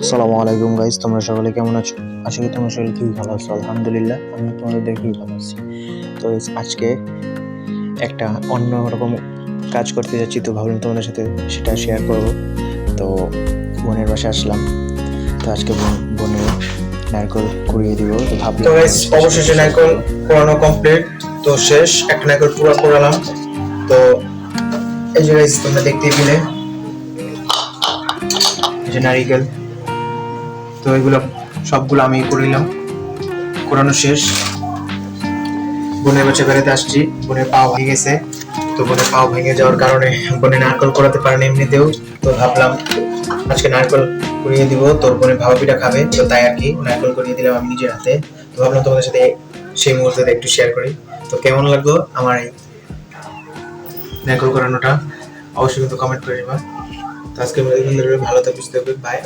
আসসালামু আলাইকুম গাইস, তোমরা সকলে কেমন আছো? আশা করি তোমরা সকলে খুবই ভালো আছো। আলহামদুলিল্লাহ, আমি তোমাদের খুবই ভালো আছি। তো আজকে একটা অন্যরকম কাজ করতে যাচ্ছি, তো ভাবলাম তোমাদের সাথে সেটা শেয়ার করব। তো বোনের বাসায় আসলাম, তো আজকে বোনের নারকেল কুড়িয়ে দিব, তো ভাবলাম তো গাইস অবশেষে নারকেল পোড়ানো কমপ্লিট। তো শেষ একটা নারকেল পুরো পোড়ালাম। তো এই যে গাইস তোমরা দেখতেই পেলে এই যে নারকেল, তো এগুলো সবগুলো আমি করিলাম, কোরানো শেষ। বোনের বাচ্চা বেড়াতে আসছি, বোনের পাও ভেঙে গেছে। তো বোনের পাও ভেঙে যাওয়ার কারণে বোনে নারকেল কোরাতে পারেনি এমনিতেও। তো ভাবলাম আজকে নারকেল কুড়িয়ে দিব, তোর বোনে ভাপা পিঠা খাবে, তো তাই আর কি নারকেল কুড়িয়ে দিলাম আমি নিজের হাতে। তো ভাবলাম তোমাদের সাথে সেই মুহূর্তে একটু শেয়ার করি। তো কেমন লাগলো আমার এই নারকেল করানোটা অবশ্যই কিন্তু কমেন্ট করে দিবা। তো আজকে ভালো থাকবে, বাই।